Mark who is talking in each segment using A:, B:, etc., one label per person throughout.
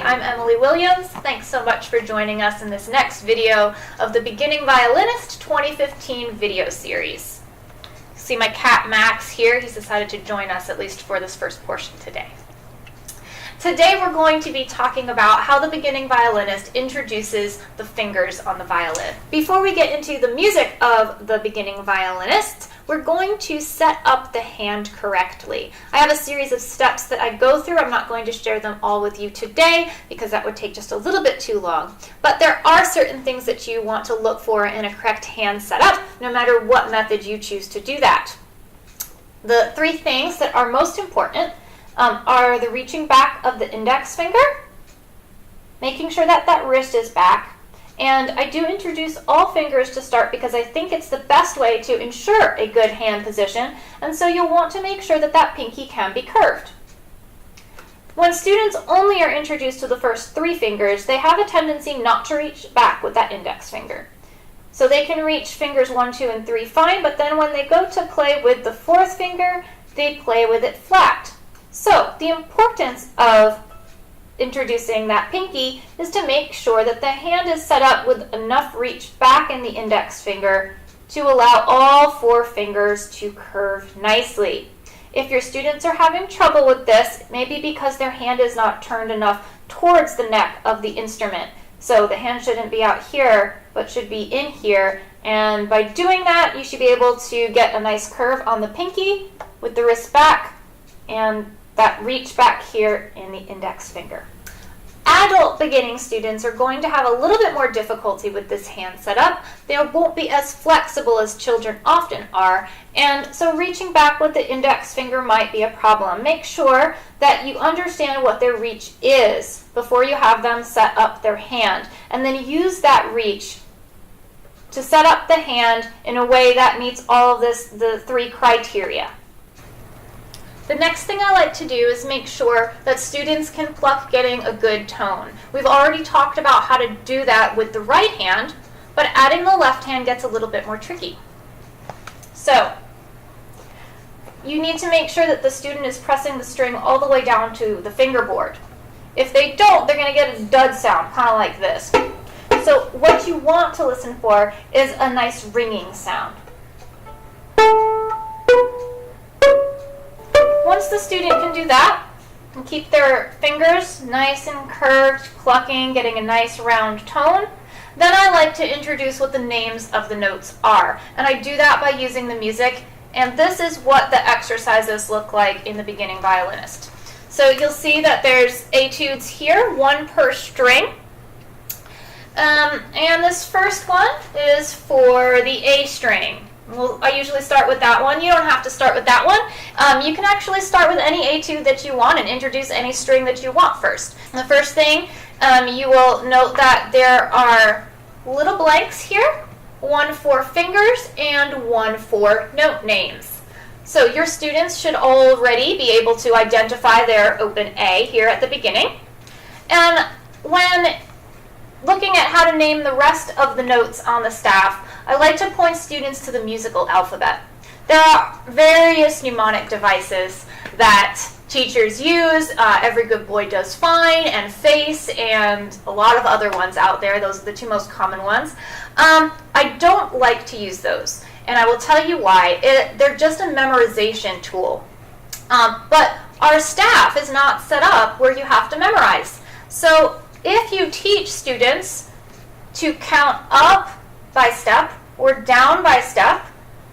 A: I'm Emily Williams. Thanks so much for joining us in this next video of the Beginning Violinist 2015 video series. See my cat Max here. He's decided to join us at least for this first portion today. Today we're going to be talking about how the beginning violinist introduces the fingers on the violin. Before we get into the music of the beginning violinist, we're going to set up the hand correctly. I have a series of steps that I go through. I'm not going to share them all with you today because that would take just a little bit too long. But there are certain things that you want to look for in a correct hand setup, no matter what method you choose to do that. The three things that are most important are the reaching back of the index finger, making sure that that wrist is back, and I do introduce all fingers to start because I think it's the best way to ensure a good hand position, and so you'll want to make sure that that pinky can be curved. When students only are introduced to the first three fingers, they have a tendency not to reach back with that index finger. So they can reach fingers 1, 2, and 3 fine, but then when they go to play with the fourth finger, they play with it flat. So the importance of introducing that pinky is to make sure that the hand is set up with enough reach back in the index finger to allow all four fingers to curve nicely. If your students are having trouble with this, it may be because their hand is not turned enough towards the neck of the instrument. So the hand shouldn't be out here, but should be in here. And by doing that, you should be able to get a nice curve on the pinky with the wrist back and that reach back here in the index finger. Adult beginning students are going to have a little bit more difficulty with this hand setup. They won't be as flexible as children often are, and so reaching back with the index finger might be a problem. Make sure that you understand what their reach is before you have them set up their hand, and then use that reach to set up the hand in a way that meets all of the three criteria. The next thing I like to do is make sure that students can pluck getting a good tone. We've already talked about how to do that with the right hand, but adding the left hand gets a little bit more tricky. So you need to make sure that the student is pressing the string all the way down to the fingerboard. If they don't, they're going to get a dud sound, kind of like this. So what you want to listen for is a nice ringing sound. Once the student can do that and keep their fingers nice and curved, plucking, getting a nice round tone, then I like to introduce what the names of the notes are. And I do that by using the music, and this is what the exercises look like in the beginning violinist. So you'll see that there's etudes here, one per string. And this first one is for the A string. I usually start with that one. You don't have to start with that one. You can actually start with any etude that you want and introduce any string that you want first. The first thing, you will note that there are little blanks here, one for fingers and one for note names. So your students should already be able to identify their open A here at the beginning. And when looking at how to name the rest of the notes on the staff, I like to point students to the musical alphabet. There are various mnemonic devices that teachers use. Every Good Boy Does Fine and Face and a lot of other ones out there. Those are the two most common ones. I don't like to use those, and I will tell you why. They're just a memorization tool. But our staff is not set up where you have to memorize. So if you teach students to count up by step or down by step,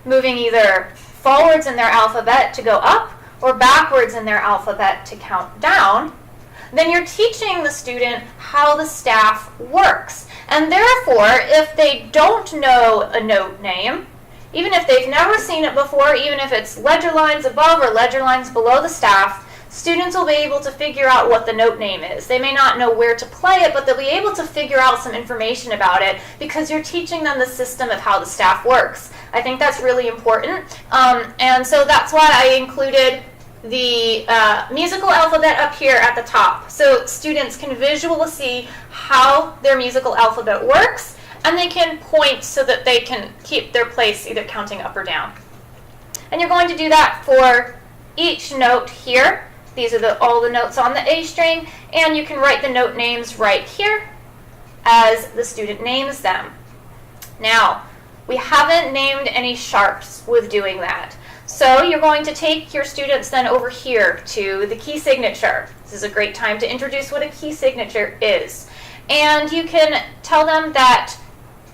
A: moving either forwards in their alphabet to go up or backwards in their alphabet to count down, then you're teaching the student how the staff works. And therefore, if they don't know a note name, even if they've never seen it before, even if it's ledger lines above or ledger lines below the staff, students will be able to figure out what the note name is. They may not know where to play it, but they'll be able to figure out some information about it because you're teaching them the system of how the staff works. I think that's really important. And so that's why I included the musical alphabet up here at the top. So students can visually see how their musical alphabet works, and they can point so that they can keep their place either counting up or down. And you're going to do that for each note here. These are all the notes on the A string, and you can write the note names right here as the student names them. Now, we haven't named any sharps with doing that. So you're going to take your students then over here to the key signature. This is a great time to introduce what a key signature is. And you can tell them that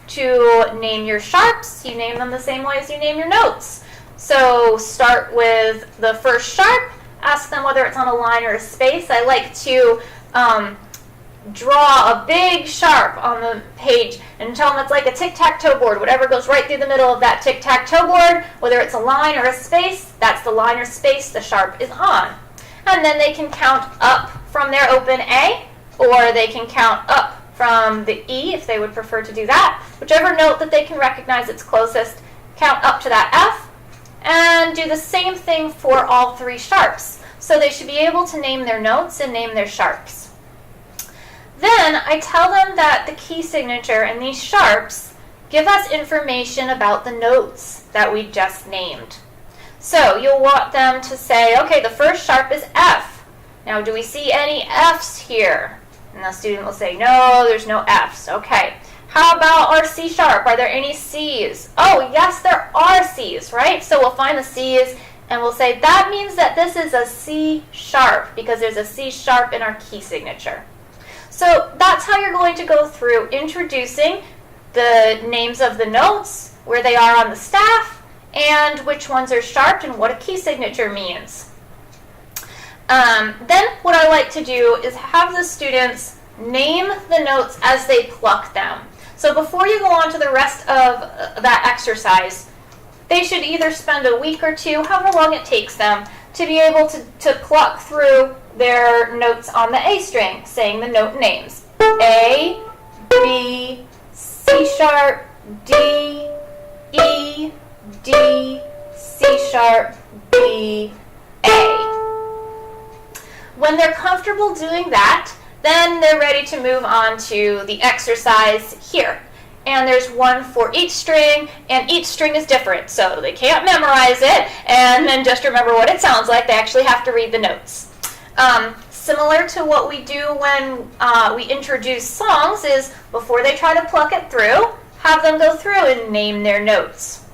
A: to name your sharps, you name them the same way as you name your notes. So start with the first sharp, ask them whether it's on a line or a space. I like to draw a big sharp on the page and tell them it's like a tic-tac-toe board. Whatever goes right through the middle of that tic-tac-toe board, whether it's a line or a space, that's the line or space the sharp is on. And then they can count up from their open A, or they can count up from the E if they would prefer to do that. Whichever note that they can recognize that's closest, count up to that F, and do the same thing for all three sharps. So they should be able to name their notes and name their sharps. Then I tell them that the key signature and these sharps give us information about the notes that we just named. So you'll want them to say, okay, the first sharp is F. Now, do we see any Fs here? And the student will say, no, there's no Fs. Okay. How about our C sharp? Are there any Cs? Oh, yes, there are Cs, right? So we'll find the Cs and we'll say that means that this is a C sharp because there's a C sharp in our key signature. So that's how you're going to go through introducing the names of the notes, where they are on the staff, and which ones are sharp and what a key signature means. Then what I like to do is have the students name the notes as they pluck them. So before you go on to the rest of that exercise, they should either spend a week or two, however long it takes them, to be able to pluck through their notes on the A string, saying the note names. A, B, C sharp, D, E, D, C sharp, B, A. When they're comfortable doing that, then they're ready to move on to the exercise here. And there's one for each string, and each string is different, so they can't memorize it and then just remember what it sounds like. They actually have to read the notes. Similar to what we do when we introduce songs is before they try to pluck it through, have them go through and name their notes.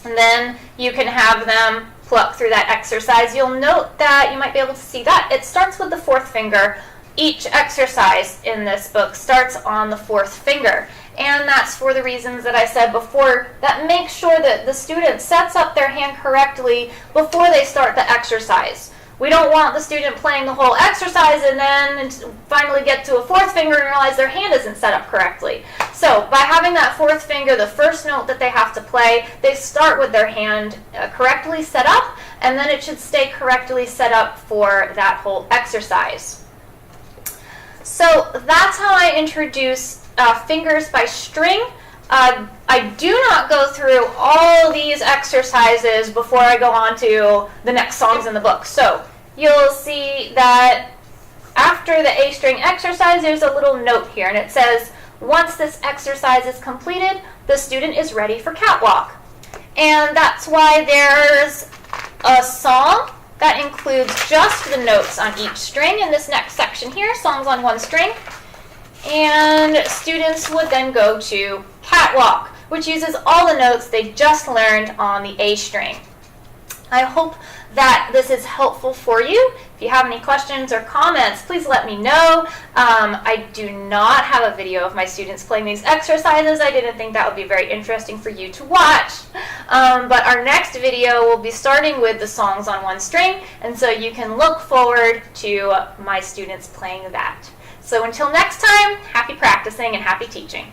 A: And then you can have them pluck through that exercise. You'll note that you might be able to see that it starts with the fourth finger. Each exercise in this book starts on the fourth finger. And that's for the reasons that I said before, that makes sure that the student sets up their hand correctly before they start the exercise. We don't want the student playing the whole exercise and then finally get to a fourth finger and realize their hand isn't set up correctly. So by having that fourth finger, the first note that they have to play, they start with their hand correctly set up, and then it should stay correctly set up for that whole exercise. So that's how I introduce fingers by string. I do not go through all these exercises before I go on to the next songs in the book. So you'll see that after the A string exercise, there's a little note here, and it says, once this exercise is completed, the student is ready for catwalk. And that's why there's a song that includes just the notes on each string in this next section here, songs on one string. And students would then go to catwalk, which uses all the notes they just learned on the A string. I hope that this is helpful for you. If you have any questions or comments, please let me know. I do not have a video of my students playing these exercises. I didn't think that would be very interesting for you to watch. But our next video will be starting with the songs on one string, and so you can look forward to my students playing that. So until next time, happy practicing and happy teaching.